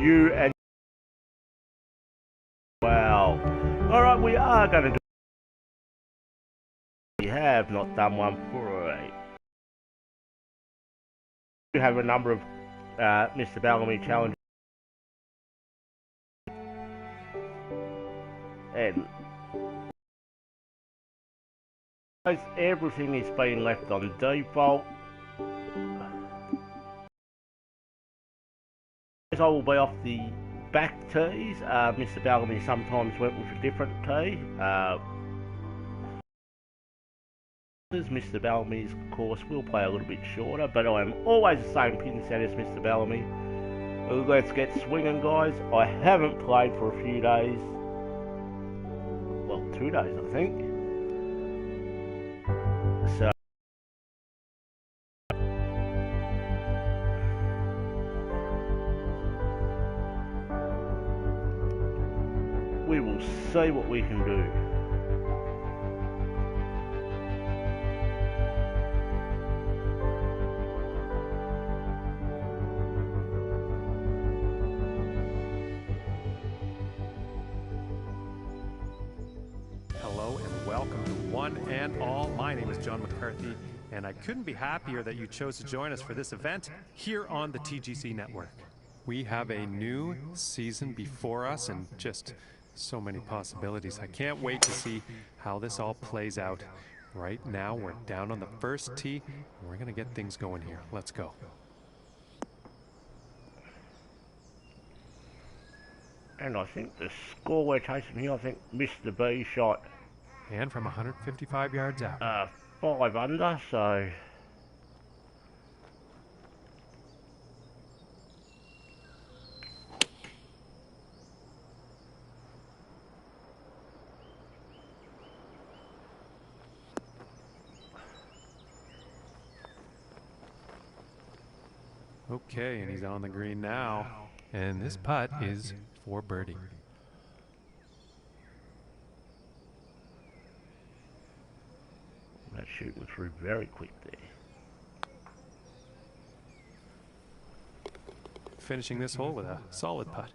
You and well, all right, we are going to do. We have not done one for a. We have a number of Mr. Bellamy challenges, and everything is being left on default. As I will be off the back tees. Mr. Bellamy sometimes went with a different tee. Mr. Bellamy's course will play a little bit shorter, but I am always the same pin set as Mr. Bellamy. Let's get swinging, guys. I haven't played for a few days. Well, 2 days, I think. So we will see what we can do. Hello and welcome to One and All. My name is John McCarthy, and I couldn't be happier that you chose to join us for this event here on the TGC Network. We have a new season before us and just so many possibilities. I can't wait to see how this all plays out. Right now, we're down on the first tee, and we're going to get things going here. Let's go. And I think the score we're chasing here, I think Mr. B shot. And from 155 yards out. 5 under, so. Okay, and he's on the green now. And this putt is for birdie. That's shooting through very quick there. Finishing this hole with a solid putt.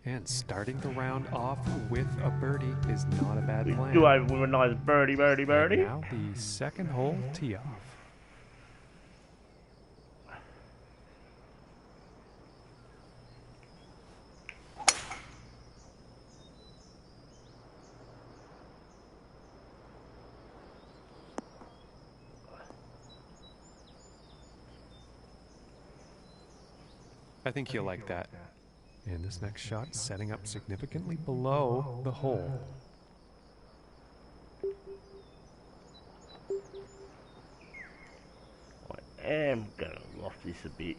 And starting the round off with a birdie is not a bad plan. Do over with a nice birdie. And now the second hole tee off. I think you'll like that. And this next shot setting up significantly below the hole. I am going to loft this a bit.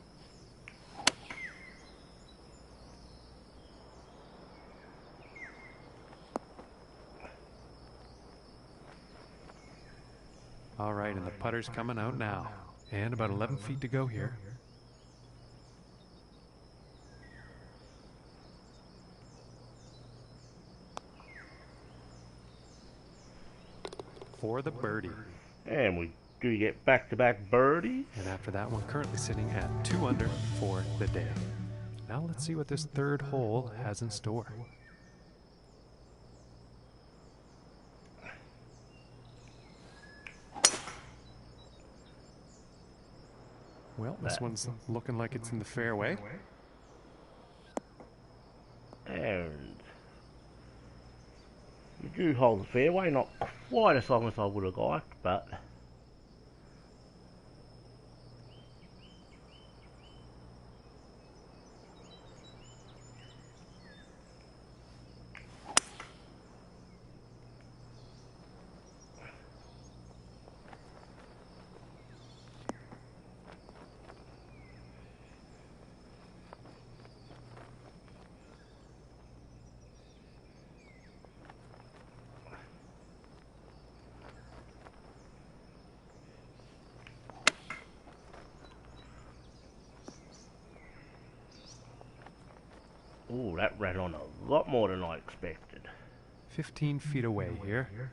All right, and the putter's coming out now. And about 11 feet to go here. For the birdie. And we do get back-to-back birdies. And after that one, currently sitting at 2 under for the day. Now let's see what this third hole has in store. Well, this one's looking like it's in the fairway. And we do hold the fairway, not quite as long as I would have liked, but ooh, that ran on a lot more than I expected. 15 feet away here.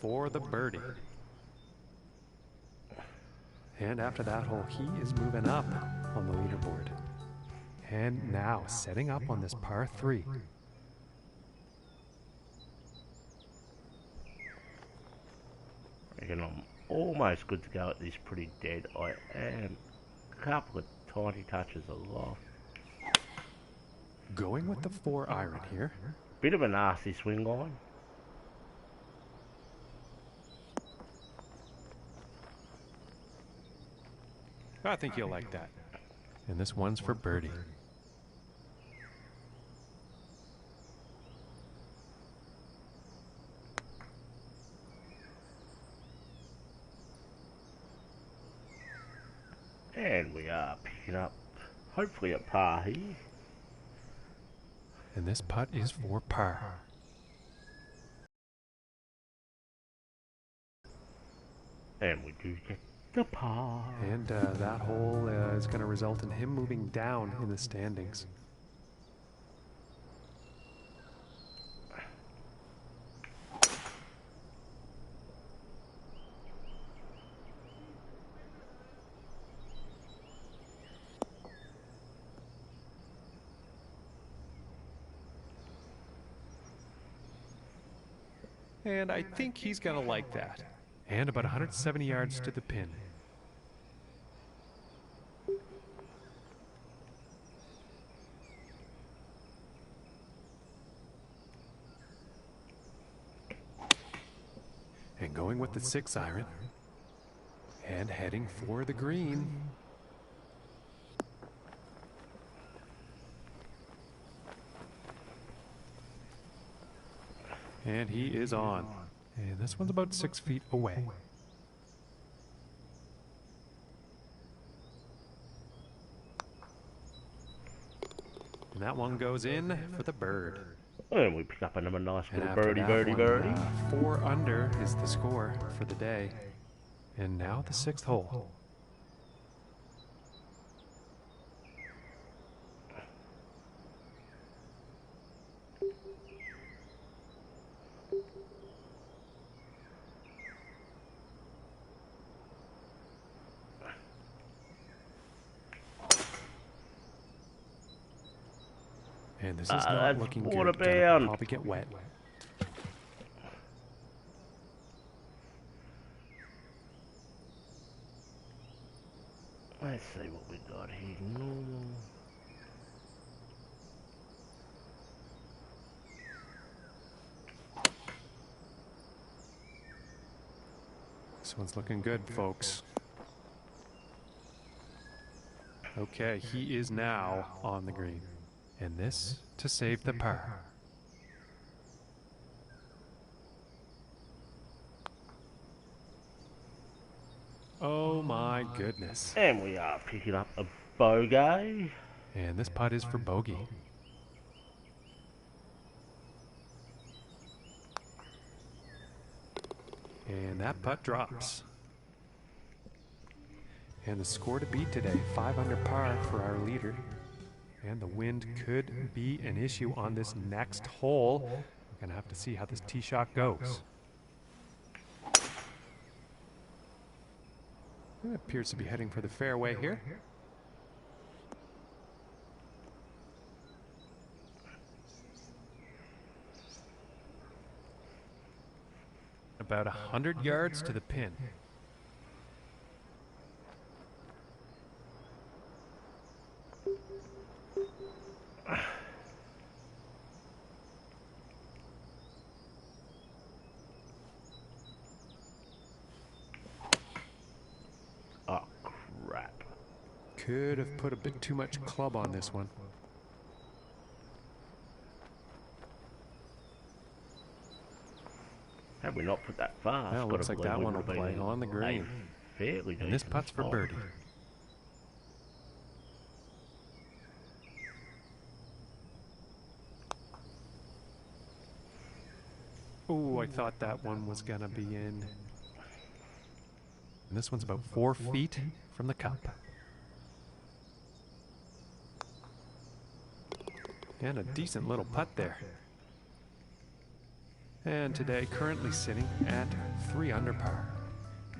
for the birdie. And after that hole, he is moving up on the leaderboard. And now setting up on this par 3. Reckon I'm almost good to go at this pretty dead. I am a couple of tiny touches aloft. Going with the 4 iron here. Bit of a nasty swing line. I think you'll like that. And this one's for birdie. And we are picking up, hopefully a par here. And this putt is for par. And we do get the par. And that hole is going to result in him moving down in the standings. And I think he's going to like that. And about 170 yards to the pin. And going with the 6 iron. And heading for the green. And he is on. And this one's about 6 feet away. And that one goes in for the bird. And we pick up another nice And little after birdie. that one, 4 under is the score for the day. And now the 6th hole. And this is not looking good. Gonna probably get wet. Let's see what we got here. Normal. This one's looking good, folks. Okay, he is now on the green. And this to save the par. Oh my goodness. And we are picking up a bogey. And this putt is for bogey. And that putt drops. And the score to beat today, 5 under par for our leader. And the wind could be an issue on this next hole. We're going to have to see how this tee shot goes. It appears to be heading for the fairway here. About 100 yards to the pin. Oh, crap. Could have put a bit too much club on this one. Had we not put that far, Well, looks like that one will play on the green. Fairly And this putt's for birdie. Oh, I thought that one was gonna be in. And this one's about 4 feet from the cup. And a decent little putt there. And today currently sitting at 3 under par.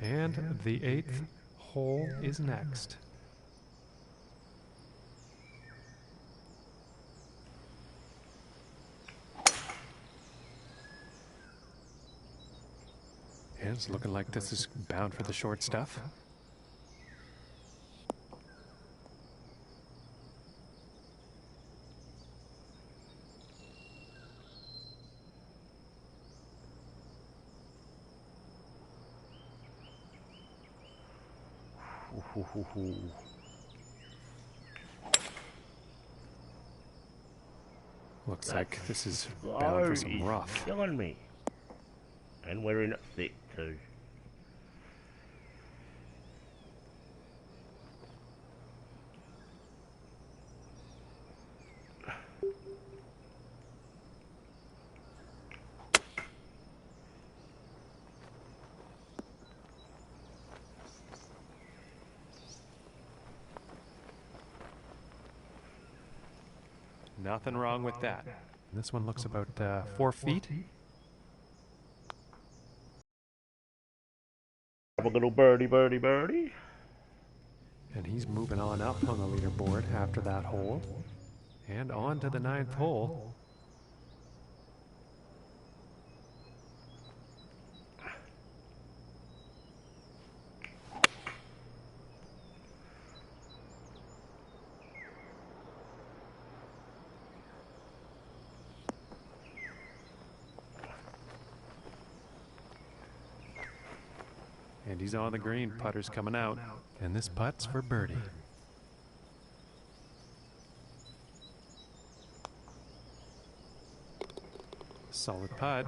And the 8th hole is next. And it's looking like this is bound for the short stuff. Looks like this is bound for some rough. Killing me. And we're in it thick too. Nothing wrong with that. This one looks about 4 feet. Have a little birdie, birdie, birdie. And he's moving on up on the leaderboard after that hole. And on to the 9th hole. And he's on the green, putter's coming out. And this putt's for birdie. Solid putt.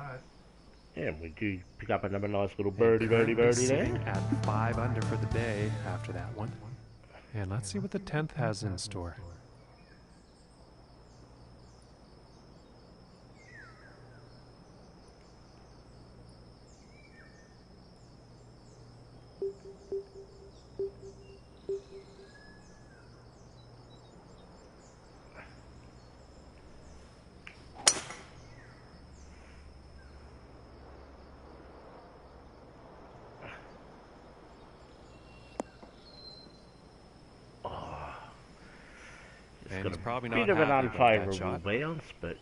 And we do pick up another nice little birdie, birdie, birdie sitting there. at 5 under for the day after that one. And let's see what the 10th has in store. And he's probably not bit of an happy about that unfavourable shot. bounce, but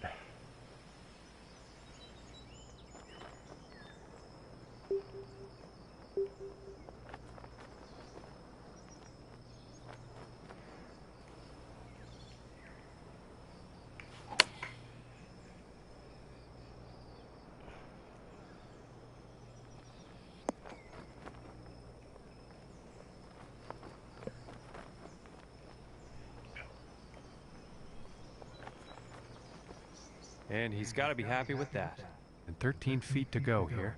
And he's got to be happy with that. And 13 feet to go here.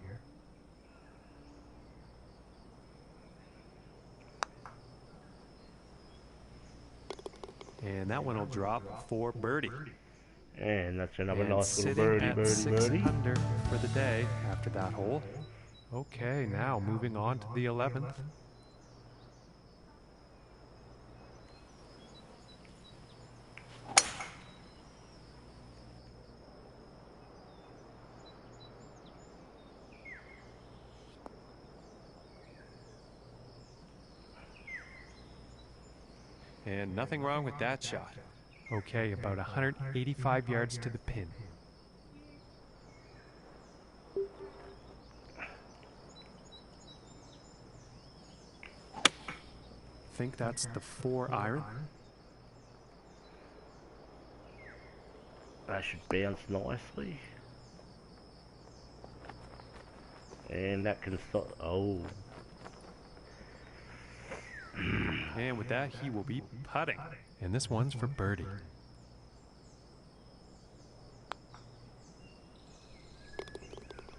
And that one will drop for birdie. and that's another And nice little sitting birdie, at birdie, 6 birdie. under for the day after that hole. Okay, now moving on to the 11th. And nothing wrong with that shot. Okay, about 185 yards to the pin. Think that's the 4 iron. That should bounce nicely. And that can stop. Oh. And with that, he will be putting. And this one's for birdie.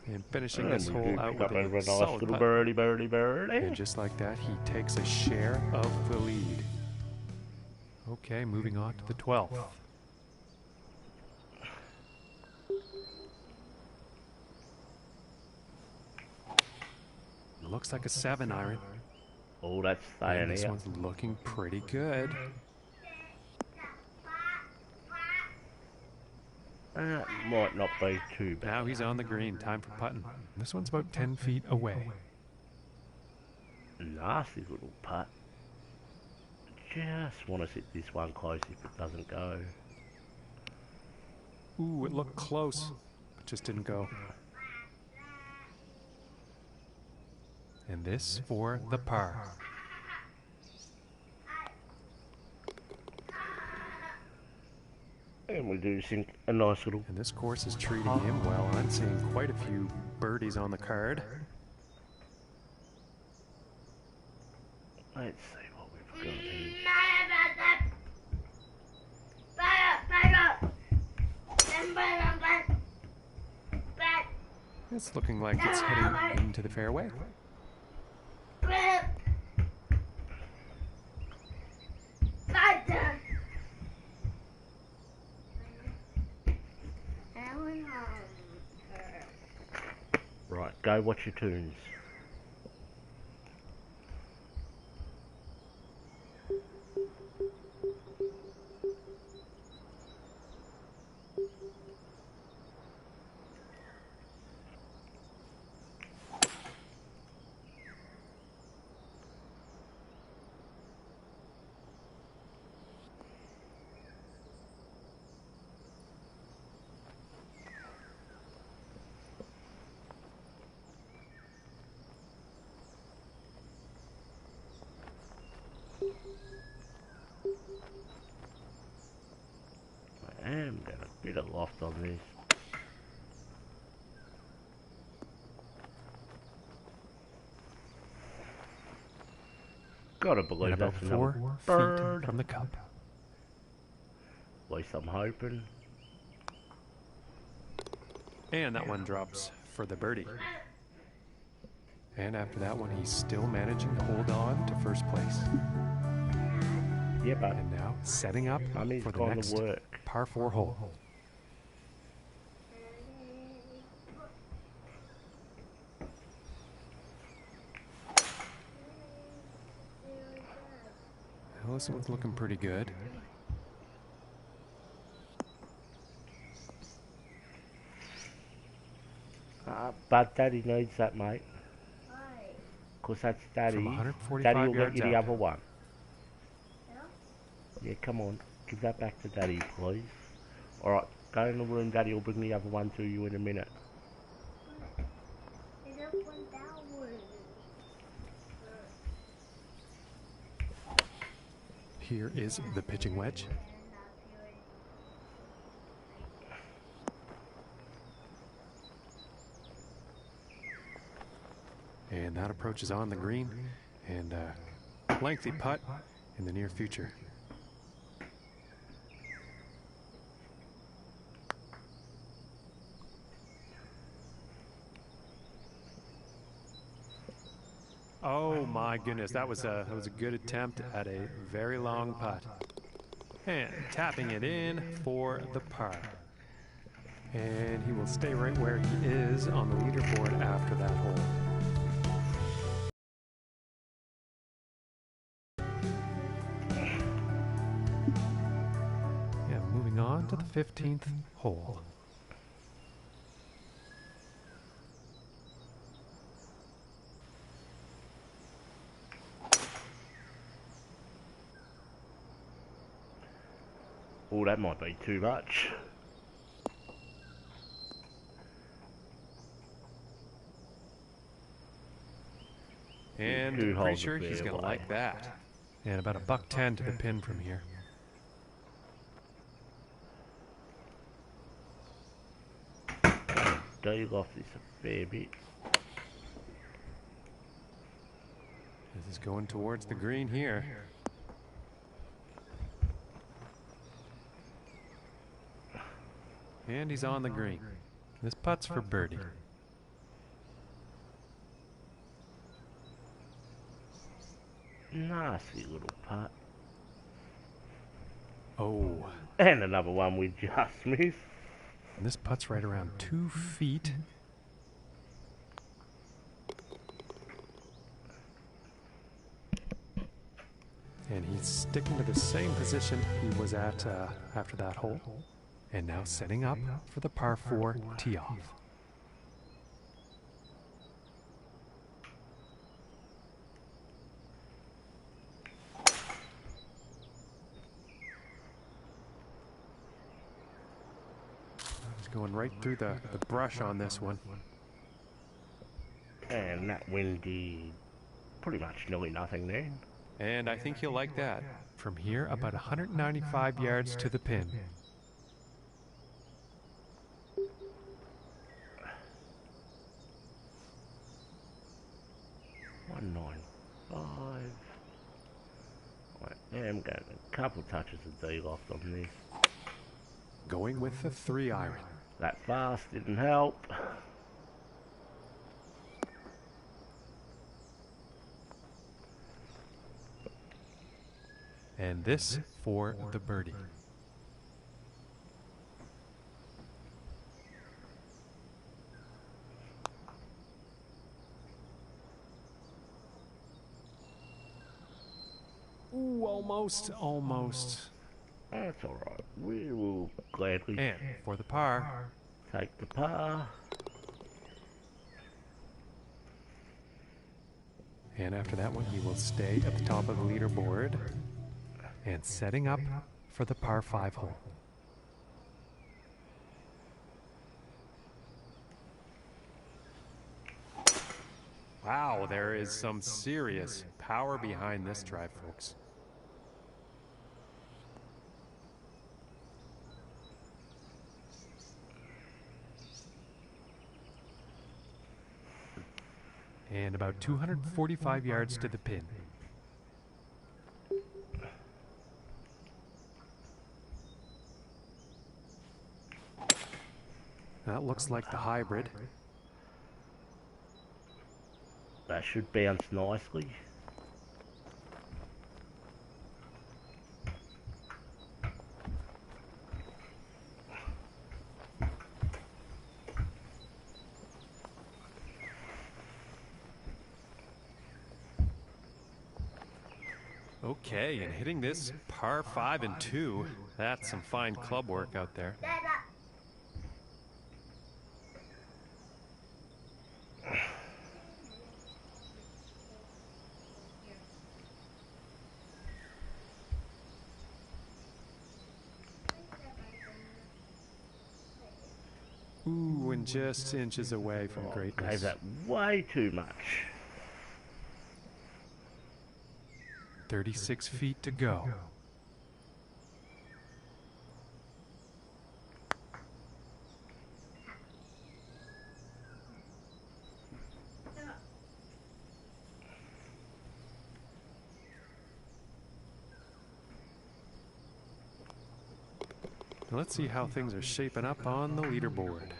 And finishing this And we hole do out pick with up over a a nice solid little putt. birdie, birdie, birdie. And just like that, he takes a share of the lead. Okay, moving on to the 12th. Looks like a 7 iron. Oh, that's And staying this out. one's looking pretty good. That might not be too bad. Now he's on the green. Time for putting. This one's about 10 feet away. Nasty little putt. Just want to sit this one close if it doesn't go. Ooh, it looked close, but just didn't go. And this for the par. And we do think a nice little... And this course is treating him well. I'm seeing quite a few birdies on the card. Let's see what we've got here. It's looking like it's heading into the fairway. Right, go watch your tunes. I am got a bit of loft on this. Gotta believe About that's 4 another feet bird. from the cup. At least I'm hoping. And that one drops for the birdie. And after that one, he's still managing to hold on to first place. Yeah, but And now setting up Mummy's for the gone next to work. par 4 hole. Well, this one's looking pretty good. But Daddy needs that, mate. Because that's Daddy. From 145 Daddy will get yards you the out. other one. Yeah, come on. Give that back to Daddy, please. Alright, go in the room. Daddy will bring the other one to you in a minute. Here is the pitching wedge. And that approach is on the green, and a lengthy putt in the near future. Oh my goodness, that was a good attempt at a very long putt. And tapping it in for the par. And he will stay right where he is on the leaderboard after that hole. Yeah, moving on to the 15th hole. Oh, that might be too much. And Two I'm holes pretty sure of he's going to fairway. like that. And about a $1.10 to the pin from here. Dave off this a fair bit. This is going towards the green here. And he's on the green. This putt's for birdie. Nasty little putt. Oh, And another one we just missed. and this putt's right around 2 feet. And he's sticking to the same position he was at after that hole. And now setting up for the par 4 tee off. He's going right through the brush on this one. And that wind did pretty much nearly nothing there. And I think he'll like that. From here, about 195 yards to the pin. Yeah, I'm getting a couple touches of D loft on this. Going with the 3 iron. That fast didn't help. And this for the birdie. Ooh, almost. That's alright. We will gladly And for the par. take the par. And after that one, he will stay at the top of the leaderboard. And setting up for the par 5 hole. Wow, there is some serious power behind this drive, folks. And about 245 yards to the pin. That looks like the hybrid. That should bounce nicely. Okay, and hitting this par 5 and 2, that's some fine club work out there. Ooh, and just inches away from greatness. Gave that way too much. 36 feet to go. Let's see how things are shaping up on the leaderboard.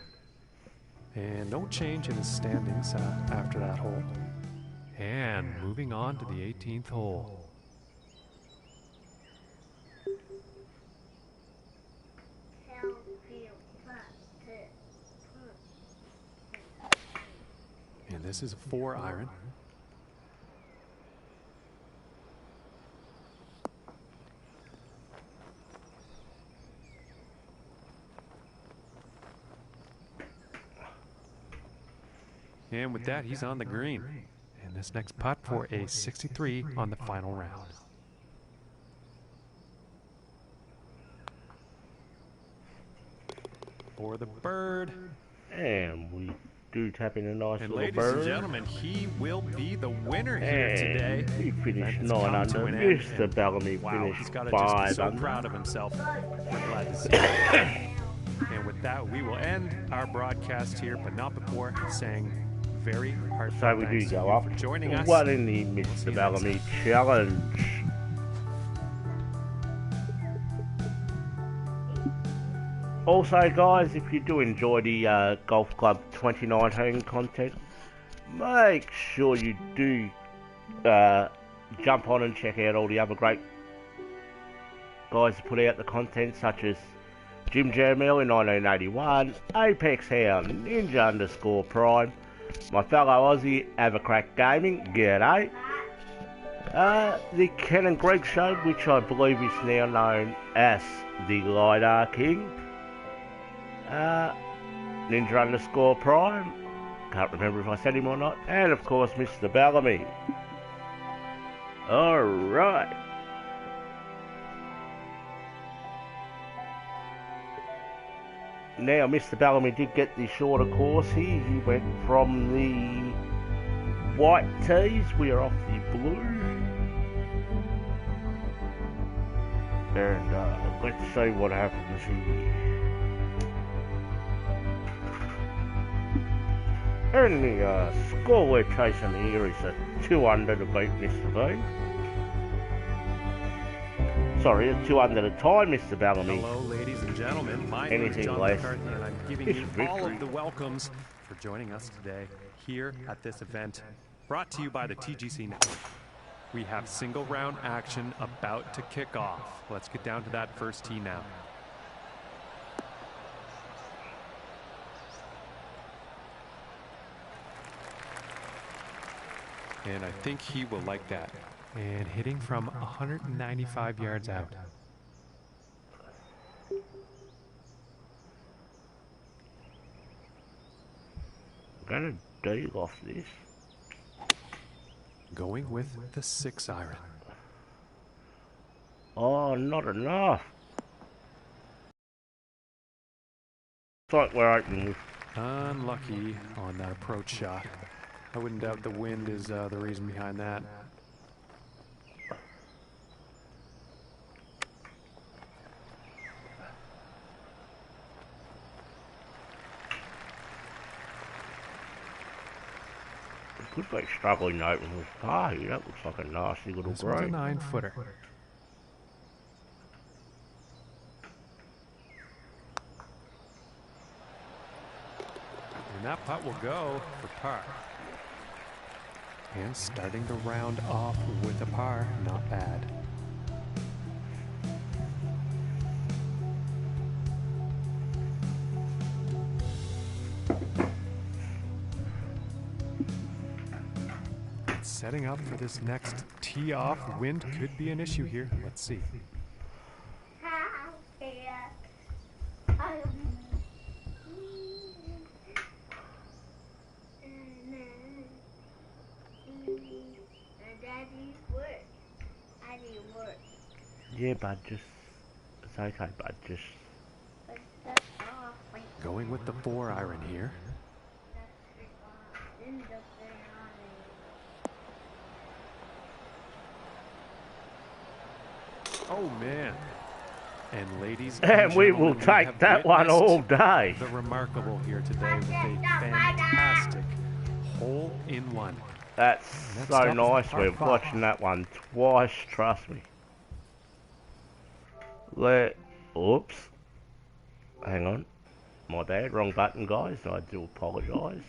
And no change in his standings after that hole. And moving on to the 18th hole. And this is a 4 iron. And with that, he's on the green. And this next putt for a 63 on the final round. For the bird. And we do tap in a nice And little ladies bird. and gentlemen, he will be the winner here And today. he finished That has 9 come to under. an end. Mr. Bellamy Wow, finished he's got to just be 5 so under. proud of himself. We're glad to see it. And with that, we will end our broadcast here, but not before saying very heartfelt So we thanks do to go you up. for joining us. What in the see you Mr. next Bellamy challenge? Also, guys, if you do enjoy the Golf Club 2019 content, make sure you do jump on and check out all the other great guys who put out the content, such as Jim Jeremiah in 1981, Apex Hound, Ninja_Prime, my fellow Aussie, Avacrack Gaming, g'day. The Ken and Greg Show, which I believe is now known as the LiDAR King, Uh, Ninja underscore Prime. Can't remember if I said him or not. And of course, Mr. Bellamy. Alright. Now, Mr. Bellamy did get the shorter course here. He went from the white tees. We are off the blue. And let's see what happens here. And the score we're chasing here is a 2 under to beat Mr. V. Sorry, a 2 under to tie Mr. Bellamy. Hello, ladies and gentlemen. My name is John McCarthy, and I'm giving you all of the welcomes for joining us today here at this event, brought to you by the TGC Network. We have single round action about to kick off. Let's get down to that first tee now. And I think he will like that. And hitting from 195 yards out. I'm gonna dig off this. Going with the 6 iron. Oh, not enough. It's like we're opening with. Unlucky on that approach shot. I wouldn't doubt the wind is the reason behind that. Could be struggling to open with par here. That looks like a nasty little This one's a green. 9-footer. And that putt will go for par. And starting the round off with a par, not bad. Setting up for this next tee off. Wind could be an issue here. Let's see. Yeah, bud, just. It's okay, bud, just. Going with the 4 iron here. Oh, man. And ladies And we will take that one all day. The remarkable here today with a fantastic hole-in-one. That's so nice. We're watching that one twice, trust me. Oops. Hang on. My bad, wrong button, guys. I do apologise.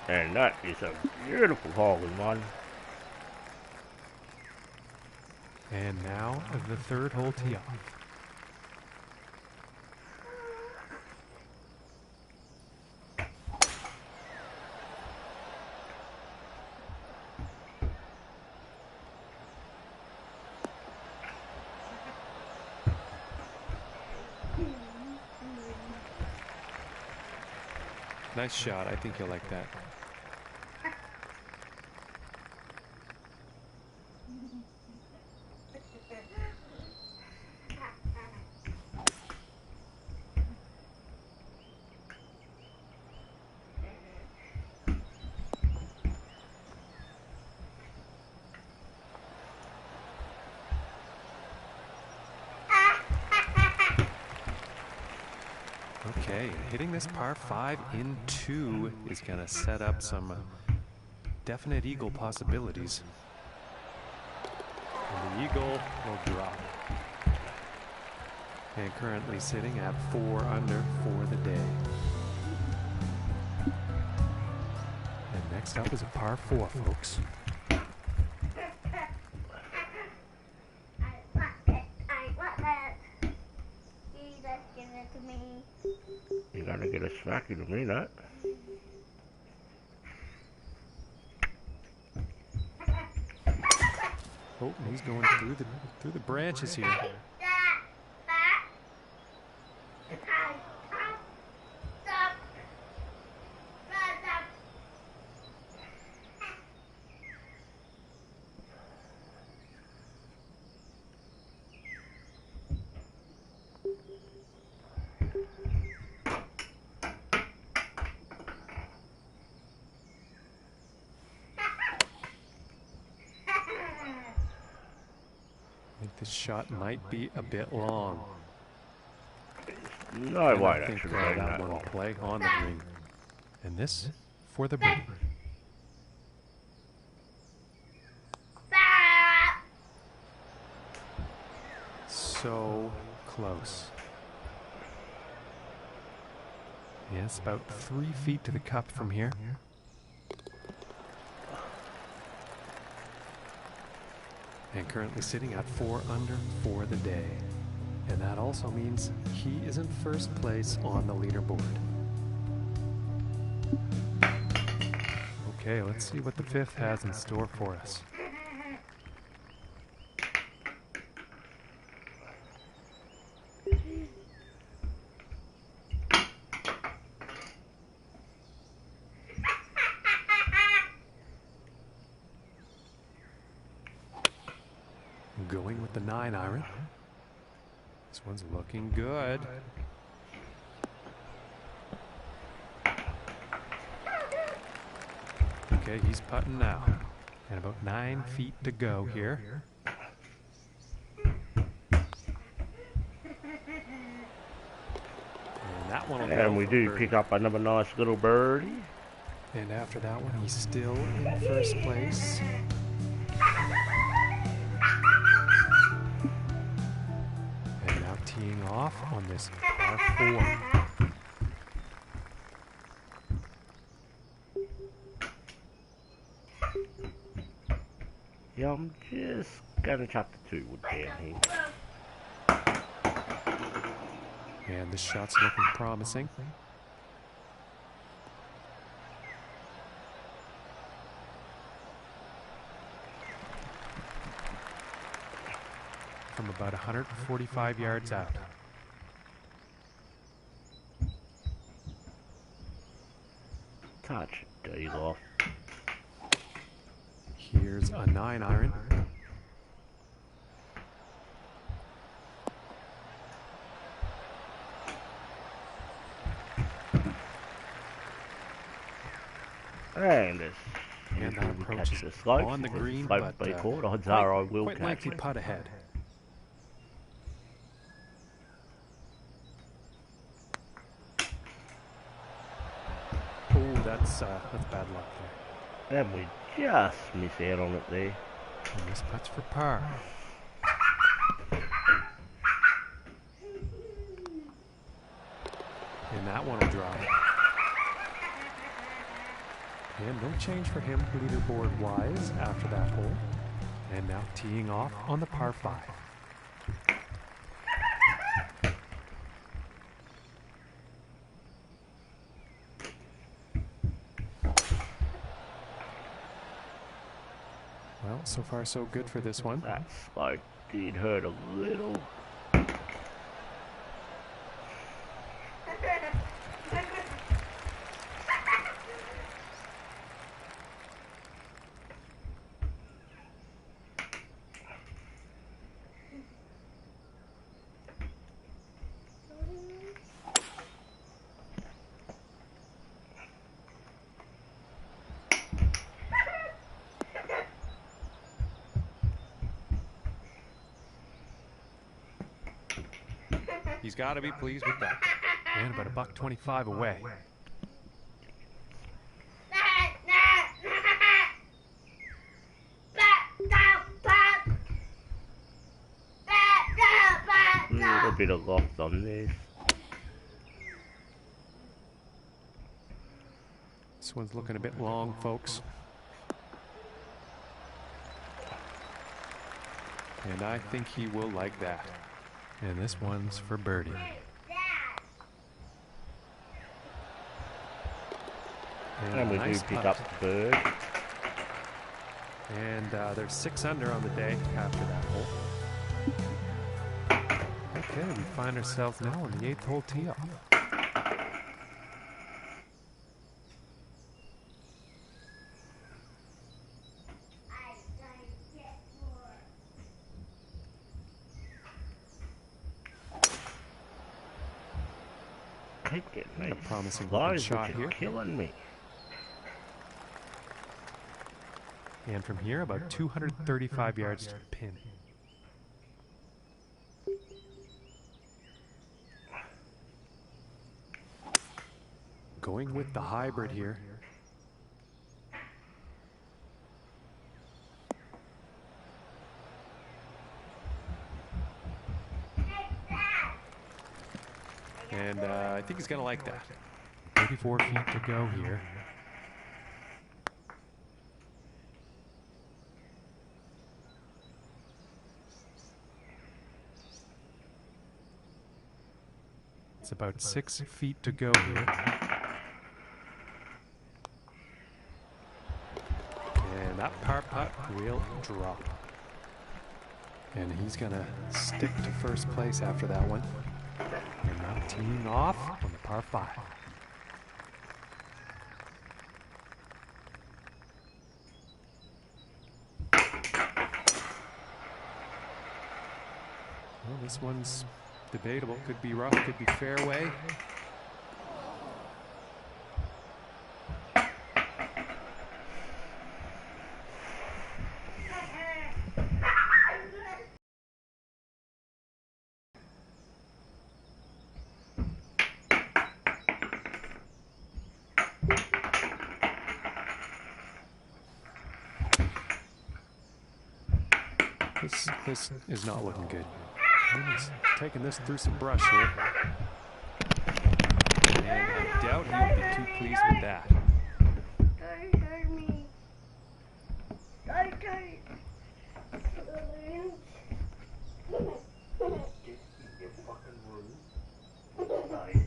And that is a beautiful hole-in-one. And now the 3rd hole tee off. Nice shot. I think you'll like that. Okay, and hitting this par 5 in 2 is going to set up some definite eagle possibilities. And the eagle will drop. And currently sitting at 4 under for the day. And next up is a par 4, folks. You're gonna get a smack in a minute. Oh, he's going through the branches here. I think this shot might be a bit long. No, I won't I think actually. that one will play on the green. And this for the birdie. So close. Yes, about 3 feet to the cup from here. And currently sitting at 4 under for the day. And that also means he is in first place on the leaderboard. Okay, let's see what the 5th has in store for us. Going with the 9 iron. This one's looking good. Okay, he's putting now. And about 9 feet to go here. And that one will go. And we do pick up another nice little birdie. And after that one, he's still in first place. And now teeing off on this par 4. Yeah, I'm just gonna chuck the 2 wood down here. And this shot's looking promising. From about 145 yards out. Touch days off. Here's a 9 iron. And this. And that approach is the slope. on the green, Slope but be caught. Odds are I will quite catch likely it. putt ahead. Oh, that's bad luck there. And we just miss out on it there. And this putt's for par. And that one will drop. And no change for him leaderboard-wise after that hole. And now teeing off on the par 5. Well, so far so good for this one. That slope did hurt a little. He's got to be pleased with that. and about $1.25 away. A little bit of loft on this. This one's looking a bit long, folks. And I think he will like that. And this one's for birdie. And we nice do pick putt. up the bird. And there's 6 under on the day after that hole. Okay, we find ourselves now on the 8th hole tee-off. Keep getting me. Promising Guys, shot which here. are killing me. And from here, about 235 yards to the pin. Going with the hybrid here. And I think he's going to like that. 34 feet to go here. It's about 6 feet to go here. And that par putt will drop. And he's going to stick to first place after that one. And now teeing off on the par 5. Well, this one's debatable. Could be rough, could be fairway. This is not looking good. He's taking this through some brush here. And I doubt he'll be too pleased with that. Don't hurt me. Don't. Get in your fucking room. Nice.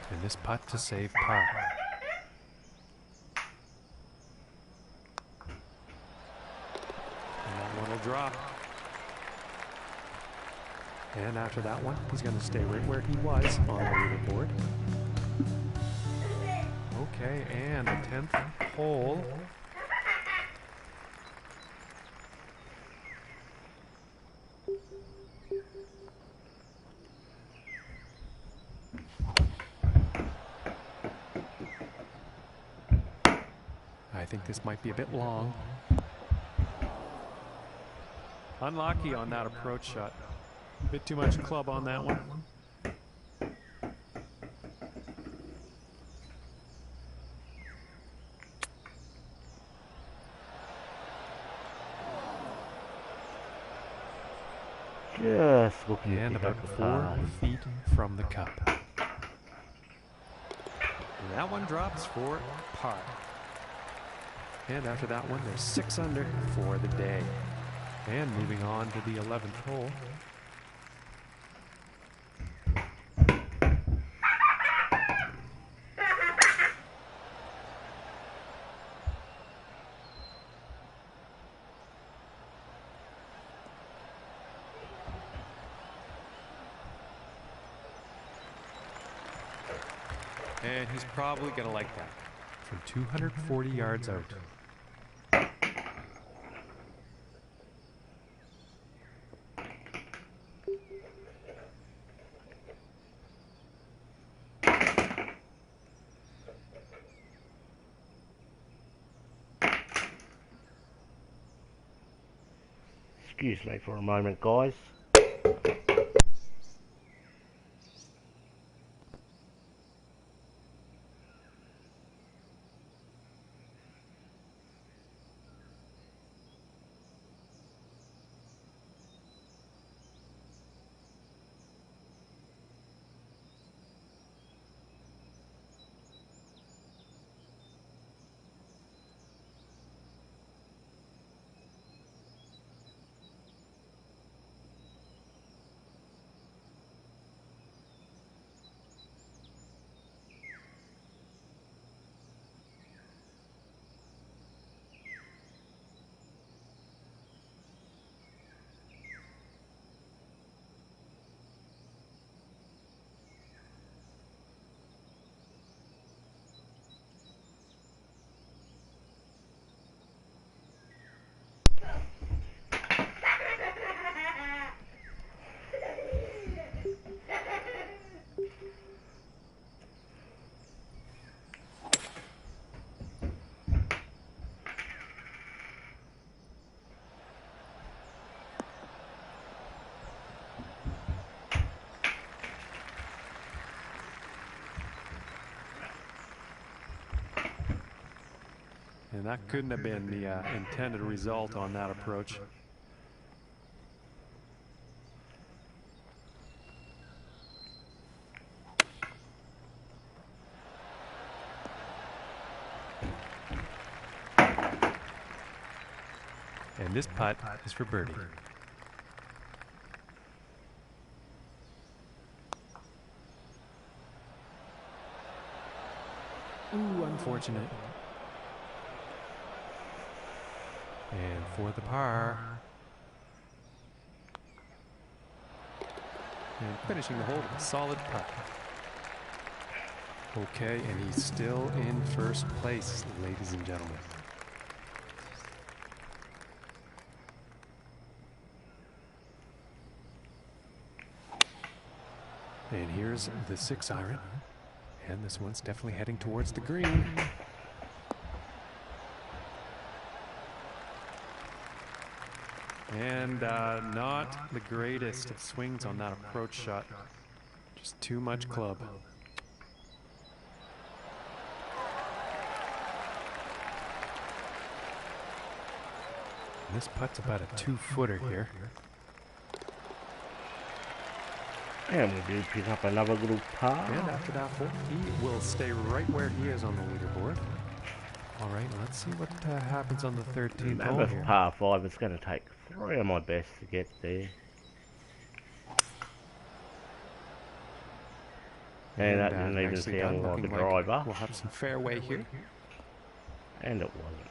And this putt to save par. And that one will drop. And after that one, he's going to stay right where he was on the leaderboard. Okay, and the 10th hole. I think this might be a bit long. Unlucky on that approach shot. A bit too much club on that one. Just looking And at about 4 feet from the cup. And that one drops for par. And after that one, they're 6 under for the day. And moving on to the 11th hole. And he's probably going to like that. From 240 yards out. Excuse me for a moment, guys. And that couldn't have been the intended result on that approach. And this putt is for birdie. Ooh, unfortunate. And for the par. And finishing the hole with a solid putt. Okay, and he's still in first place, ladies and gentlemen. And here's the 6-iron. And this one's definitely heading towards the green. And not the greatest of swings on that approach shot. Just too much club. And this putt's about a 2-footer here. And we do pick up another little par. And after that hole, he will stay right where he is on the leaderboard. All right, let's see what happens on the 13th hole Another here. par 5. It's going to take 3 of my best to get there. And that didn't even nicely sound done, like a looking driver. We'll have some fairway here. And it wasn't.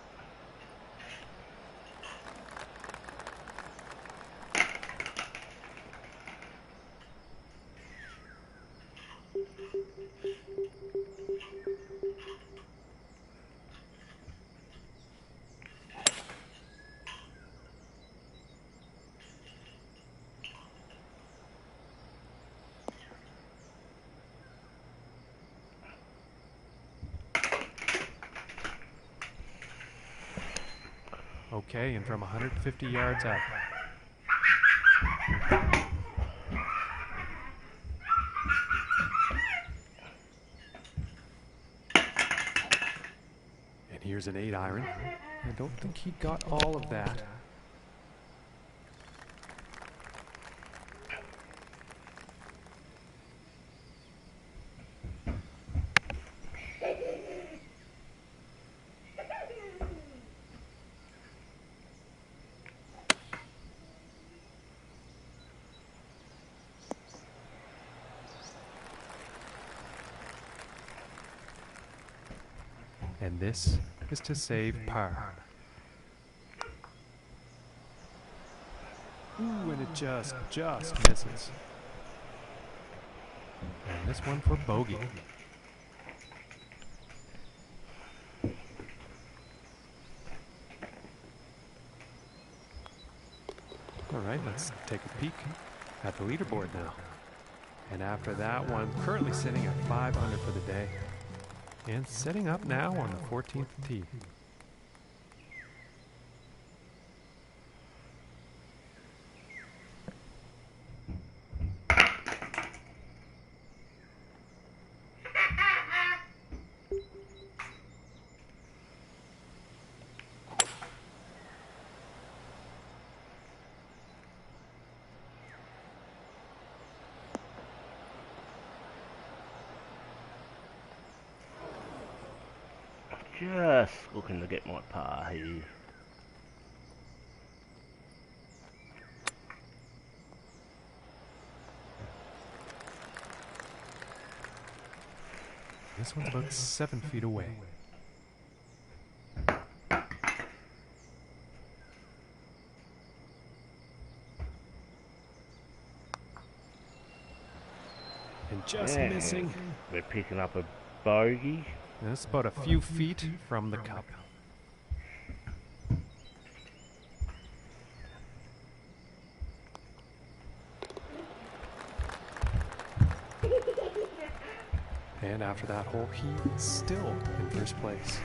Okay, and from 150 yards out. And here's an 8-iron. I don't think he got all of that. And this is to save par. Ooh, and it just misses. And this one for bogey. All right, let's take a peek at the leaderboard now. And after that one, currently sitting at 5 under for the day. And setting up now on the 14th tee. Just looking to get my par here. This one's about 7 feet away. And just missing. We're picking up a bogey. And it's about a few feet from the cup. And after that hole, he's still in first place.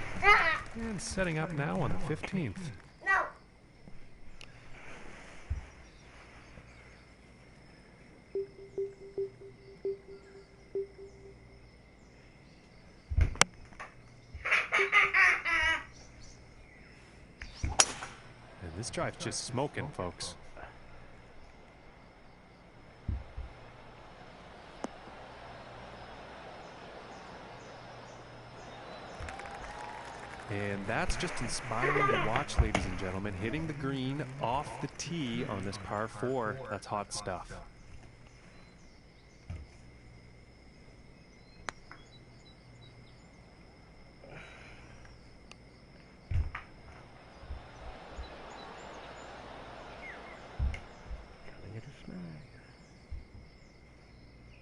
And setting up now on the 15th. No. And this drive's just smoking, folks. And that's just inspiring to watch, ladies and gentlemen. Hitting the green off the tee on this par 4. That's hot stuff.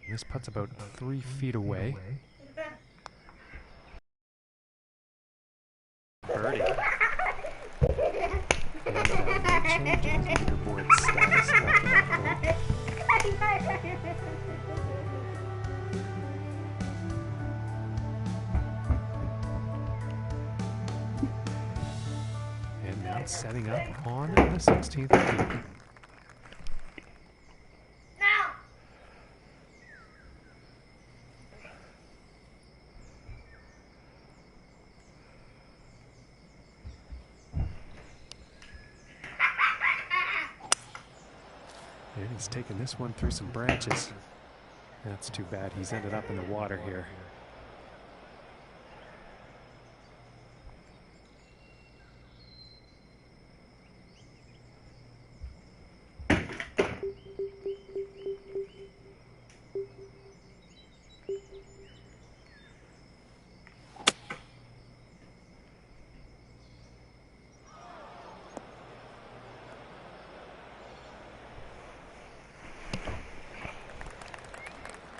This putt's about 3 feet away. Birdie. And no change in his leaderboard status after that hole. And now setting up on the 16th tee. And he's taking this one through some branches. That's too bad. He's ended up in the water here.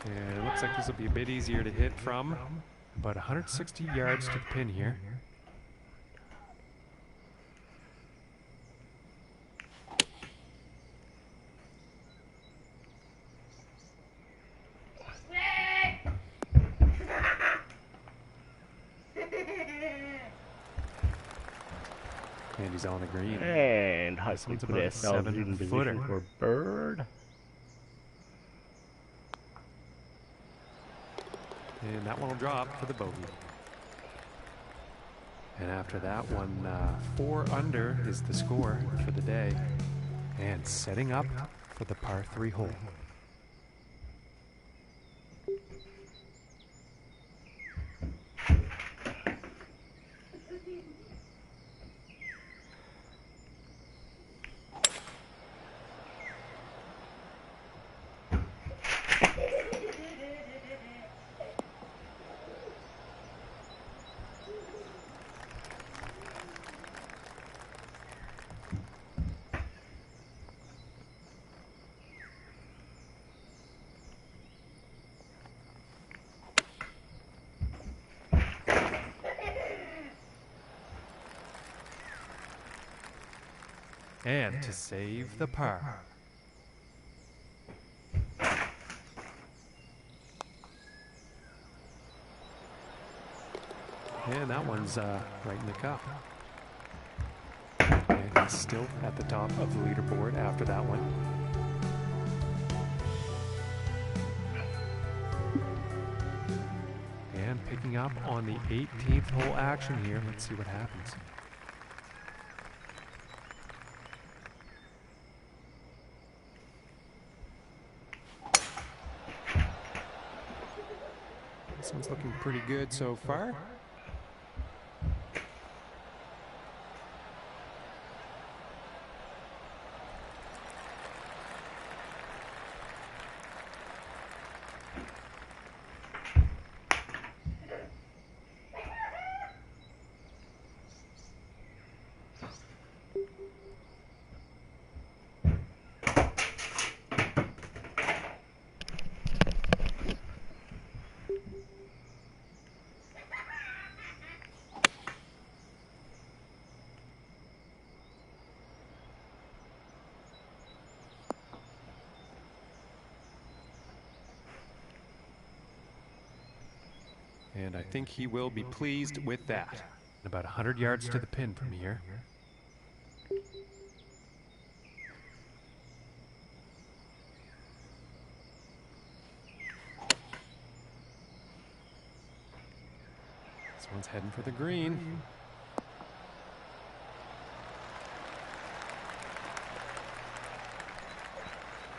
And it looks like this will be a bit easier to hit from. About 160 yards to the pin here. And he's on the green. And hopefully put about a ourselves in 7-footer. position for a bird. And that one will drop for the bogey. And after that one, 4 under is the score for the day. And setting up for the par 3 hole. and to save the par. And that one's right in the cup. And he's still at the top of the leaderboard after that one. And picking up on the 18th hole action here. Let's see what happens. This one's looking pretty good so far. And I think he will be pleased with that. About 100 yards to the pin from here. This one's heading for the green.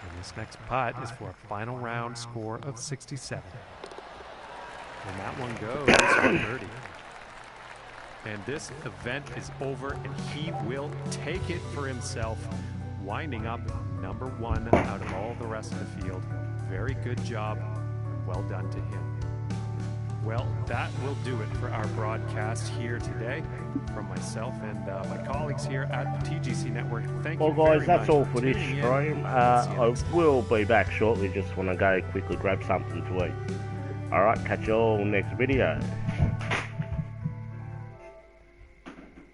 And this next putt is for a final round score of 67. And that one goes for birdie. And this event is over, and he will take it for himself, winding up number one out of all the rest of the field. Very good job. Well done to him. Well, that will do it for our broadcast here today. From myself and my colleagues here at the TGC Network, thank you very much. Well, guys, that's all for this stream. I will be back shortly. Just want to go quickly grab something to eat. Alright, catch you all next video.